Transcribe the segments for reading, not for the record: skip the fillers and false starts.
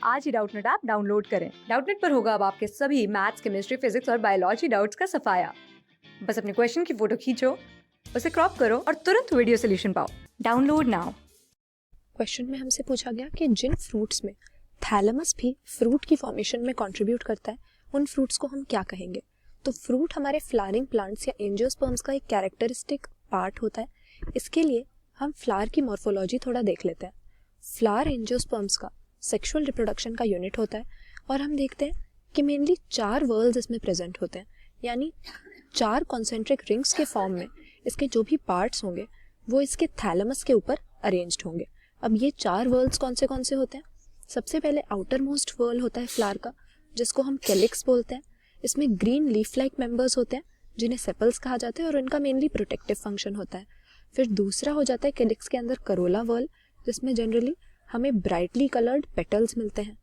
आज ही Doubtnut app download करें। Doubtnut पर होगा अब आपके सभी मैथ्स, केमिस्ट्री, फिजिक्स और बायोलॉजी डाउट्स का सफाया। बस अपने क्वेश्चन की फोटो खींचो, उसे क्रॉप करो और तुरंत वीडियो सोल्यूशन पाओ। Download now. क्वेश्चन में हमसे पूछा गया कि जिन फ्रूट्स में थैलेमस भी फ्रूट की फॉर्मेशन में कंट्रीब्यूट करता है, उन फ्रूट्स को हम क्या कहेंगे। तो फ्रूट हमारे फ्लावरिंग प्लांट्स या एंजियोस्पर्म्स का एक कैरेक्टरिस्टिक पार्ट होता है। इसके लिए हम फ्लावर की मॉर्फोलॉजी थोड़ा देख लेते हैं। फ्लावर एंजियोस्पर्म्स का सेक्सुअल रिप्रोडक्शन का यूनिट होता है और हम देखते हैं कि मेनली 4 वर्ल्स इसमें प्रेजेंट होते हैं, यानी 4 कॉन्सेंट्रिक रिंग्स के फॉर्म में इसके जो भी पार्ट्स होंगे वो इसके थैलेमस के ऊपर अरेंज्ड होंगे। अब ये 4 वर्ल्स कौन से होते हैं। सबसे पहले आउटर मोस्ट वर्ल होता है फ्लावर का, जिसको हम कैलिक्स बोलते हैं। इसमें ग्रीन लीफ लाइक मेंबर्स होते हैं जिन्हें सेपल्स कहा जाता है और इनका मेनली प्रोटेक्टिव फंक्शन होता है। फिर दूसरा हो जाता है कैलिक्स के अंदर करोला वर्ल, जिसमें जनरली हमें ब्राइटली कलर्ड पेटल्स मिलते हैं।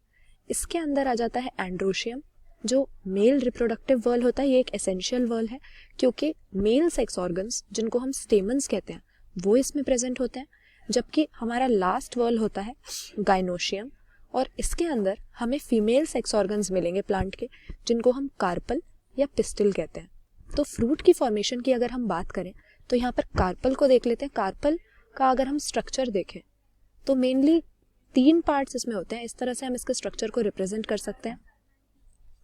इसके अंदर आ जाता है एंड्रोशियम, जो मेल रिप्रोडक्टिव वर्ल होता है। ये एक एसेंशियल वर्ल है क्योंकि मेल सेक्स ऑर्गन्स, जिनको हम स्टेमन्स कहते हैं, वो इसमें प्रेजेंट होते हैं। जबकि हमारा लास्ट वर्ल होता है गाइनोशियम, और इसके अंदर हमें फीमेल सेक्स ऑर्गन्स मिलेंगे प्लांट के, जिनको हम कार्पल या पिस्टिल कहते हैं। तो फ्रूट की फॉर्मेशन की अगर हम बात करें तो यहाँ पर कार्पल को देख लेते हैं। कार्पल का अगर हम स्ट्रक्चर देखें तो मेनली 3 पार्ट्स इसमें होते हैं। इस तरह से हम इसके स्ट्रक्चर को रिप्रेजेंट कर सकते हैं।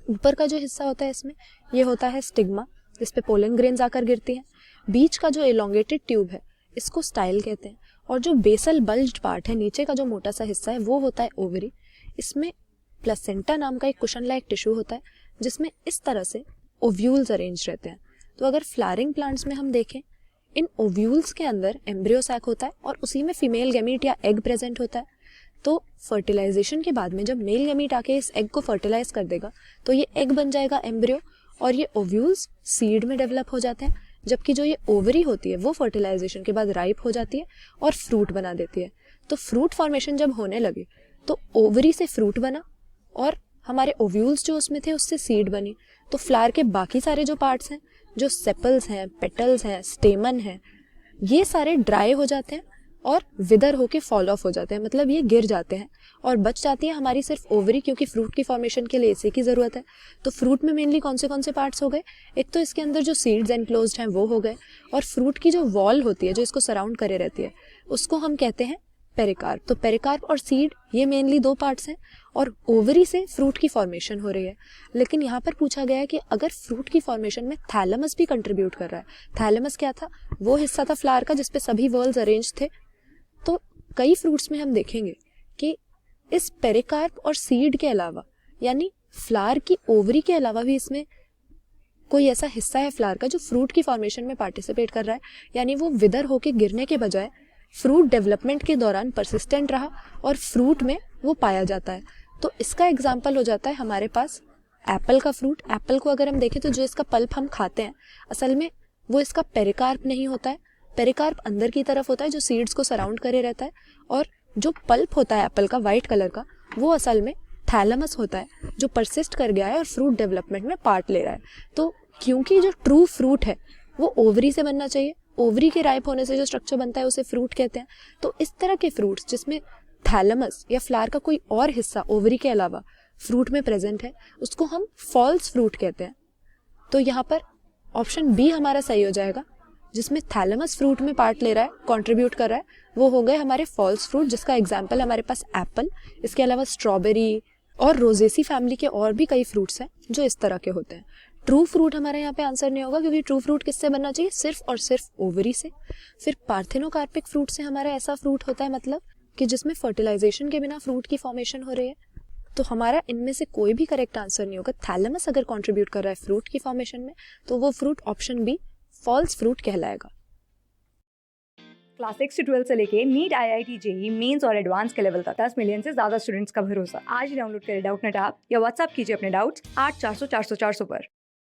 ऊपर का जो हिस्सा होता है इसमें, ये होता है स्टिग्मा, जिस पे पोलन ग्रेन्स आकर गिरती हैं। बीच का जो एलोंगेटेड ट्यूब है, इसको स्टाइल कहते हैं। और जो बेसल बल्ज्ड पार्ट है, नीचे का जो मोटा सा हिस्सा है, वो होता है ओवरी। इसमें प्लेसेंटा नाम का एक कुशन लाइक टिश्यू होता है, जिसमें इस तरह से ओव्यूल्स अरेंज रहते हैं। तो अगर फ्लावरिंग प्लांट्स में हम देखें, इन ओव्यूल्स के अंदर एम्ब्रियो सैक होता है और उसी में फीमेल गैमीट या एग प्रेजेंट होता है। तो फर्टिलाइजेशन के बाद में जब मेल गैमीट आके इस एग को फर्टिलाइज कर देगा तो ये एग बन जाएगा एम्ब्रियो, और ये ओव्यूल्स सीड में डेवलप हो जाते हैं। जबकि जो ये ओवरी होती है वो फर्टिलाइजेशन के बाद राइप हो जाती है और फ्रूट बना देती है। तो फ्रूट फॉर्मेशन जब होने लगे तो ओवरी से फ्रूट बना और हमारे ओव्यूल्स जो उसमें थे उससे सीड बनी। तो फ्लावर के बाकी सारे जो पार्ट्स हैं, जो सेपल्स हैं, पेटल्स हैं, स्टेमन हैं, ये सारे ड्राई हो जाते हैं और विदर होके फॉल ऑफ हो जाते हैं, मतलब ये गिर जाते हैं और बच जाती है हमारी सिर्फ ओवरी, क्योंकि फ्रूट की फॉर्मेशन के लिए इसी की ज़रूरत है। तो फ्रूट में मेनली कौन से पार्ट्स हो गए। एक तो इसके अंदर जो सीड्स एनक्लोज्ड हैं वो हो गए, और फ्रूट की जो वॉल होती है जो इसको सराउंड करे रहती है, उसको हम कहते हैं पेरिकार्प। तो पेरिकार्प और सीड, ये मेनली 2 पार्ट्स हैं, और ओवरी से फ्रूट की फॉर्मेशन हो रही है। लेकिन यहाँ पर पूछा गया है कि अगर फ्रूट की फॉर्मेशन में थैलेमस भी कंट्रीब्यूट कर रहा है। थैलेमस क्या था, वो हिस्सा था फ्लावर का जिसपे सभी वर्ल्स अरेंज थे। तो कई फ्रूट्स में हम देखेंगे कि इस पेरिकार्प और सीड के अलावा, यानी फ्लावर की ओवरी के अलावा भी इसमें कोई ऐसा हिस्सा है फ्लावर का जो फ्रूट की फॉर्मेशन में पार्टिसिपेट कर रहा है, यानी वो विदर होके गिरने के बजाय फ्रूट डेवलपमेंट के दौरान परसिस्टेंट रहा और फ्रूट में वो पाया जाता है। तो इसका एग्जाम्पल हो जाता है हमारे पास एप्पल का फ्रूट। एप्पल को अगर हम देखें तो जो इसका पल्प हम खाते हैं, असल में वो इसका पेरिकार्प नहीं होता है। पेरिकार्प अंदर की तरफ होता है जो सीड्स को सराउंड करे रहता है, और जो पल्प होता है एप्पल का वाइट कलर का, वो असल में थैलेमस होता है जो परसिस्ट कर गया है और फ्रूट डेवलपमेंट में पार्ट ले रहा है। तो क्योंकि जो ट्रू फ्रूट है वो ओवरी से बनना चाहिए, ओवरी के राइप होने से जो स्ट्रक्चर बनता है उसे फ्रूट कहते हैं। तो इस तरह के फ्रूट्स जिसमें थैलेमस या फ्लावर का कोई और हिस्सा ओवरी के अलावा फ्रूट में प्रेजेंट है, उसको हम फॉल्स फ्रूट कहते हैं। तो यहाँ पर ऑप्शन बी हमारा सही हो जाएगा, जिसमें थैलेमस फ्रूट में पार्ट ले रहा है, कंट्रीब्यूट कर रहा है, वो हो गए हमारे फॉल्स फ्रूट, जिसका एग्जाम्पल हमारे पास एप्पल, इसके अलावा स्ट्रॉबेरी और रोजेसी फैमिली के और भी कई फ्रूट्स हैं जो इस तरह के होते हैं। ट्रू फ्रूट हमारा यहाँ पे आंसर नहीं होगा, क्योंकि ट्रू फ्रूट किससे बनना चाहिए, सिर्फ और सिर्फ ओवरी से। फिर पार्थेनोकार्पिक फ्रूट से हमारा ऐसा फ्रूट होता है, मतलब कि जिसमें फर्टिलाइजेशन के बिना फ्रूट की फॉर्मेशन हो रही है। तो हमारा इनमें से कोई भी करेक्ट आंसर नहीं होगा। थैलेमस अगर कंट्रीब्यूट कर रहा है फ्रूट की फॉर्मेशन में, तो वो fruit option B false fruit कहलाएगा। क्लास 6 से 12 से लेके नीट, IIT, JEE मेंस और एडवांस के लेवल तक 10 मिलियन से ज्यादा स्टूडेंट्स का भरोसा। आज ही डाउनलोड करें डाउटनेट ऐप या व्हाट्सएप कीजिए अपने डाउट्स 8400 400 400 पर।